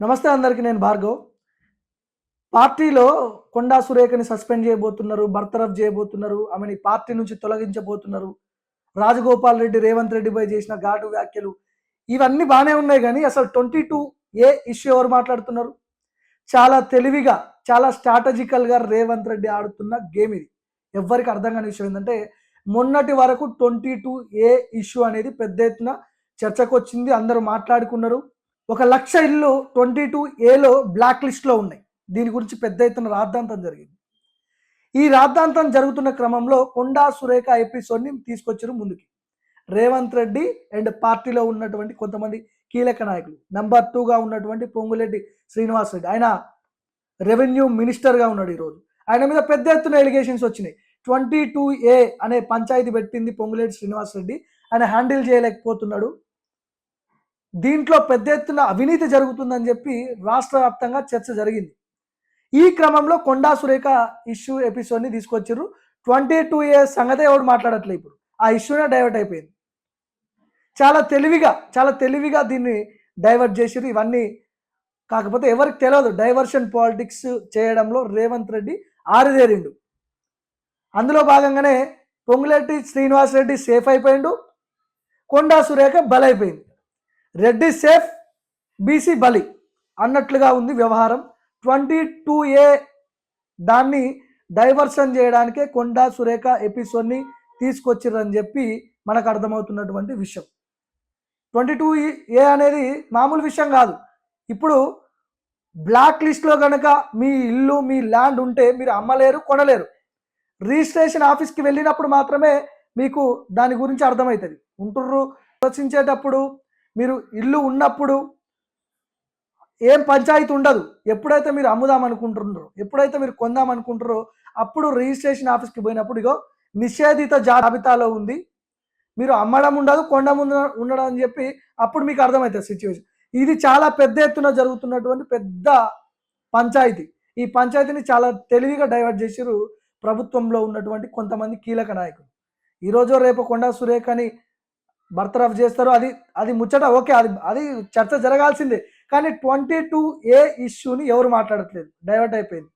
నమస్తే అందరికి. నేను భార్గవ్. పార్టీలో కొండా సురేఖని సస్పెండ్ చేయబోతున్నారు, బర్తరఫ్ చేయబోతున్నారు, ఆమెని పార్టీ నుంచి తొలగించబోతున్నారు. రాజగోపాల్ రెడ్డి రేవంత్ రెడ్డిపై చేసిన ఘాటు వ్యాఖ్యలు ఇవన్నీ బాగానే ఉన్నాయి. కానీ అసలు 22A ఇష్యూ ఎవరు మాట్లాడుతున్నారు? చాలా తెలివిగా, చాలా స్ట్రాటజికల్గా రేవంత్ రెడ్డి ఆడుతున్న గేమ్ ఇది. ఎవ్వరికి అర్థం కాని విషయం ఏంటంటే, మొన్నటి వరకు 22A ఇష్యూ అనేది పెద్ద ఎత్తున చర్చకు వచ్చింది. అందరూ మాట్లాడుకున్నారు. 1,00,000 ఇల్లు 22Aలో బ్లాక్ లిస్ట్లో ఉన్నాయి. దీని గురించి పెద్ద ఎత్తున రాద్ధాంతం జరిగింది. ఈ రాద్ధాంతం జరుగుతున్న క్రమంలో కొండా సురేఖ ఎపిసోడ్ని తీసుకొచ్చారు ముందుకి. రేవంత్ రెడ్డి అండ్ పార్టీలో ఉన్నటువంటి కొంతమంది కీలక నాయకులు. నెంబర్ 2గా ఉన్నటువంటి పొంగులేటి శ్రీనివాస్ రెడ్డి, ఆయన రెవెన్యూ మినిస్టర్గా ఉన్నాడు ఈరోజు. ఆయన మీద పెద్ద ఎత్తున ఎలిగేషన్స్ వచ్చినాయి. 22A అనే పంచాయతీ పెట్టింది పొంగులేటి శ్రీనివాస్ రెడ్డి, ఆయన హ్యాండిల్ చేయలేకపోతున్నాడు, దీంట్లో పెద్ద ఎత్తున అవినీతి జరుగుతుందని చెప్పి రాష్ట్ర వ్యాప్తంగా చర్చ జరిగింది. ఈ క్రమంలో కొండా సురేఖ ఇష్యూ ఎపిసోడ్ని తీసుకొచ్చారు. 22A సంగతే ఎవడు మాట్లాడట్లే. ఇప్పుడు ఆ ఇష్యూనే డైవర్ట్ అయిపోయింది. చాలా తెలివిగా దీన్ని డైవర్ట్ చేసిరు. ఇవన్నీ కాకపోతే ఎవరికి తెలియదు, డైవర్షన్ పాలిటిక్స్ చేయడంలో రేవంత్ రెడ్డి ఆరిదేరిండు. అందులో భాగంగానే Ponguleti Srinivas Reddy safe అయిపోయిండు, Konda Surekha బలైపోయింది. Reddy safe, BC బలి అన్నట్లుగా ఉంది వ్యవహారం. 22A దాన్ని డైవర్షన్ చేయడానికే కొండా సురేఖ ఎపిసోడ్ని తీసుకొచ్చిర్రని చెప్పి మనకు అర్థమవుతున్నటువంటి విషయం. 22A అనేది మామూలు విషయం కాదు. ఇప్పుడు బ్లాక్ లిస్ట్లో కనుక మీ ఇల్లు, మీ ల్యాండ్ ఉంటే మీరు అమ్మలేరు, కొనలేరు. రిజిస్ట్రేషన్ ఆఫీస్కి వెళ్ళినప్పుడు మాత్రమే మీకు దాని గురించి అర్థమవుతుంది. ఉంటుర్రు ఆలోచించేటప్పుడు, మీరు ఇల్లు ఉన్నప్పుడు ఏం పంచాయతీ ఉండదు. ఎప్పుడైతే మీరు అమ్ముదాం అనుకుంటున్నారో, ఎప్పుడైతే మీరు కొందాం అనుకుంటారో, అప్పుడు రిజిస్ట్రేషన్ ఆఫీస్కి పోయినప్పుడు ఇగో నిషేధిత జాబితాలో ఉంది, మీరు అమ్మడం ఉండదు, కొండం ఉండడం అని చెప్పి అప్పుడు మీకు అర్థమవుతుంది సిచ్యువేషన్. ఇది చాలా పెద్ద ఎత్తున జరుగుతున్నటువంటి పెద్ద పంచాయతీ. ఈ పంచాయతీని చాలా తెలివిగా డైవర్ట్ చేసిరు ప్రభుత్వంలో ఉన్నటువంటి కొంతమంది కీలక నాయకులు. ఈరోజు రేపు కొండా సురేఖని బర్తరఫ్ చేస్తారు, అది అది ముచ్చట ఓకే, అది చర్చ జరగాల్సిందే. కానీ 22A ఇష్యూని ఎవరు మాట్లాడట్లేదు, డైవర్ట్ అయిపోయింది.